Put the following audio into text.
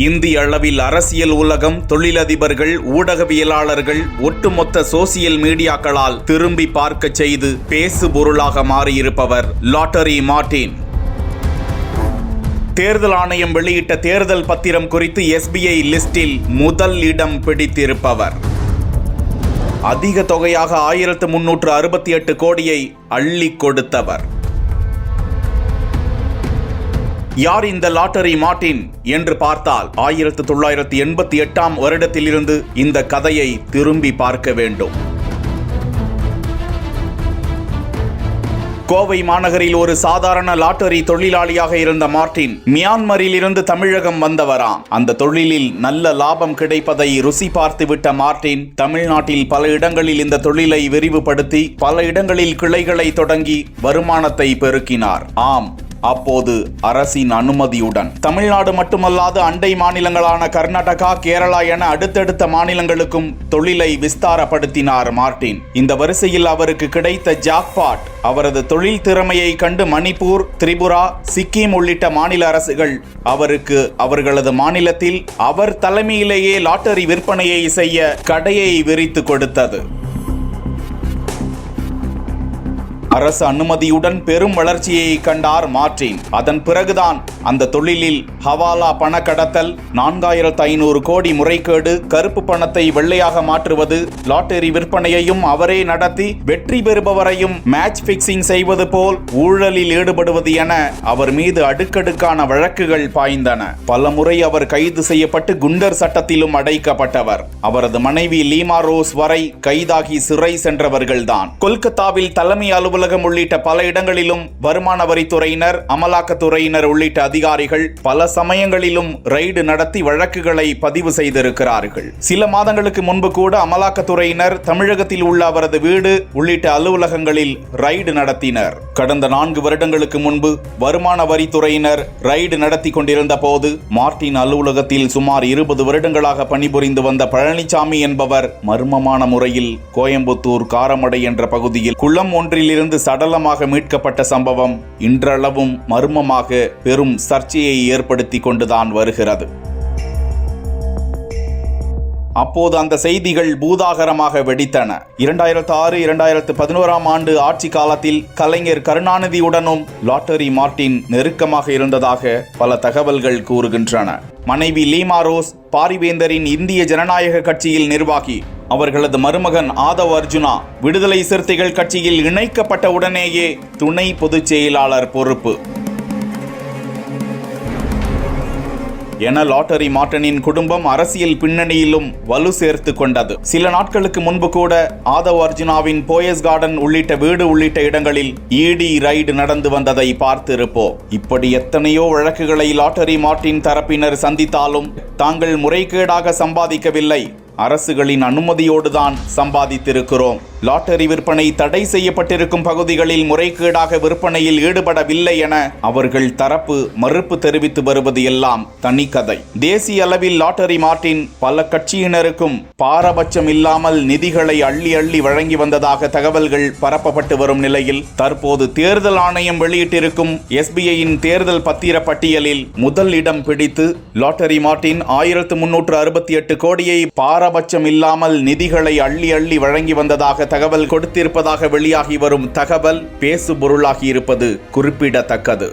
இந்திய அளவில் அரசியல் உலகம், தொழிலதிபர்கள், ஊடகவியலாளர்கள், ஒட்டுமொத்த சோசியல் மீடியாக்களால் திரும்பி பார்க்க செய்து பேசு பொருளாக மாறியிருப்பவர் லாட்டரி மார்ட்டின். தேர்தல் ஆணையம் வெளியிட்ட தேர்தல் பத்திரம் குறித்து SBI லிஸ்டில் முதல் இடம் பிடித்திருப்பவர். அதிக தொகையாக 1368 கோடியை அள்ளி கொடுத்தவர். யார் இந்த லாட்டரி மார்ட்டின் என்று பார்த்தால் 1988ஆம் வருடத்திலிருந்து இந்த கதையை திரும்பி பார்க்க வேண்டும். கோவை மாநகரில் ஒரு சாதாரண லாட்டரி தொழிலாளியாக இருந்த மார்ட்டின் மியான்மரில் இருந்து தமிழகம் வந்தவராம். அந்த தொழிலில் நல்ல லாபம் கிடைப்பதை ருசி பார்த்துவிட்ட மார்ட்டின் தமிழ்நாட்டில் பல இடங்களில் இந்த தொழிலை விரிவுபடுத்தி பல இடங்களில் கிளைகளை தொடங்கி வருமானத்தை பெருக்கினார். ஆம், அப்போது அரசின் அனுமதியுடன். தமிழ்நாடு மட்டுமல்லாது அண்டை மாநிலங்களான கர்நாடகா, கேரளா என அடுத்தடுத்த மாநிலங்களுக்கும் தொழிலை விஸ்தாரப்படுத்தினார் மார்ட்டின். இந்த வரிசையில் அவருக்கு கிடைத்த ஜாக்பாட். அவரது தொழில் திறமையை கண்டு மணிப்பூர், திரிபுரா, சிக்கிம் உள்ளிட்ட மாநில அரசுகள் அவருக்கு அவர்களது மாநிலத்தில் அவர் தலைமையிலேயே லாட்டரி விற்பனையை செய்ய கடையை விரித்து கொடுத்தது. அரசு அனுமதியுடன் பெரும் வளர்ச்சியை கண்டார் மார்ட்டின். அதன் பிறகுதான் அந்த தொழிலில் ஹவாலா பண கடத்தல், 4500 கோடி முறைகேடு, கருப்பு பணத்தை வெள்ளையாக மாற்றுவது, லாட்டரி விற்பனையையும் அவரே நடத்தி வெற்றி பெறுபவரையும் மேட்ச் பிக்சிங் செய்வது போல் ஊழலில் ஈடுபடுவது என அவர் மீது அடுக்கடுக்கான வழக்குகள் பாய்ந்தன. பலமுறை அவர் கைது செய்யப்பட்டு குண்டர் சட்டத்திலும் அடைக்கப்பட்டவர். அவரது மனைவி லீமா ரோஸ் வரை கைதாகி சிறை சென்றவர்கள்தான். கொல்கத்தாவில் தலைமை அலுவலகம் உள்ளிட்ட பல இடங்களிலும் வருமான வரித்துறையினர், அமலாக்கத்துறையினர் உள்ளிட்ட அதிகாரிகள் பல சமயங்களிலும் ரெய்டு நடத்தி வழக்குகளை பதிவு செய்திருக்கிறார்கள். சில மாதங்களுக்கு முன்பு கூட அமலாக்கத்துறையினர் தமிழகத்தில் உள்ள அவரது வீடு உள்ளிட்ட அலுவலகங்களில் ரெய்டு நடத்தினர். கடந்த 4 வருடங்களுக்கு முன்பு வருமான வரித்துறையினர் ரெய்டு நடத்தி கொண்டிருந்த போது மார்ட்டின் அலுவலகத்தில் சுமார் 20 வருடங்களாக பணிபுரிந்து வந்த பழனிசாமி என்பவர் மர்மமான முறையில் கோயம்புத்தூர் காரமடை என்ற பகுதியில் குளம் ஒன்றில் இருந்து சடலமாக மீட்கப்பட்ட சம்பவம் இன்றளவும் மர்மமாக பெரும் சர்ச்சையை ஏற்படுத்தி கொண்டுதான் வருகிறது. அப்போது அந்த செய்திகள் பூதாகரமாக வெடித்தன. 2006-2011ஆம் ஆண்டு ஆட்சி காலத்தில் கலைஞர் கருணாநிதியுடனும் லாட்டரி மார்ட்டின் நெருக்கமாக இருந்ததாக பல தகவல்கள் கூறுகின்றன. மனைவி லீமா ரோஸ் பாரிவேந்தரின் இந்திய ஜனநாயக கட்சியில் நிர்வாகி. அவர்களது மருமகன் ஆதவ் அர்ஜுனா விடுதலை சிறுத்தைகள் கட்சியில் இணைக்கப்பட்ட உடனேயே துணை பொதுச் செயலாளர் பொறுப்பு என லாட்டரி மார்ட்டினின் குடும்பம் அரசியல் பின்னணியிலும் வலு சேர்த்து கொண்டது. சில நாட்களுக்கு முன்பு கூட ஆதவ் அர்ஜுனாவின் போயஸ் கார்டன் உள்ளிட்ட வீடு உள்ளிட்ட இடங்களில் ED ரைடு நடந்து வந்ததை பார்த்திருப்போம். இப்படி எத்தனையோ வழக்குகளை லாட்டரி மார்ட்டின் தரப்பினர் சந்தித்தாலும் தாங்கள் முறைகேடாக சம்பாதிக்கவில்லை, அரசுகளின் அனுமதியோடுதான் சம்பாதித்திருக்கிறோம். லாட்டரி விற்பனை தடை செய்யப்பட்டிருக்கும் பகுதிகளில் முறைகேடாக விற்பனையில் ஈடுபடவில்லை என அவர்கள் தரப்பு மறுப்பு தெரிவித்து வருவது எல்லாம் தனிக்கதை. தேசிய அளவில் லாட்டரி மார்ட்டின் பல கட்சியினருக்கும் பாரபட்சம் இல்லாமல் நிதிகளை அள்ளி அள்ளி வழங்கி வந்ததாக தகவல்கள் பரப்பப்பட்டு வரும் நிலையில் தற்போது தேர்தல் ஆணையம் வெளியிட்டிருக்கும் SBIயின் தேர்தல் பத்திர பட்டியலில் முதல் இடம் பிடித்து லாட்டரி மார்ட்டின் 1368 கோடியை பாரபட்சம் இல்லாமல் நிதிகளை அள்ளி அள்ளி வழங்கி வந்ததாக தகவல் கொடுத்திருப்பதாக வெளியாகி வரும் தகவல் பேசு பொருளாகி இருப்பது குறிப்பிடத்தக்கது.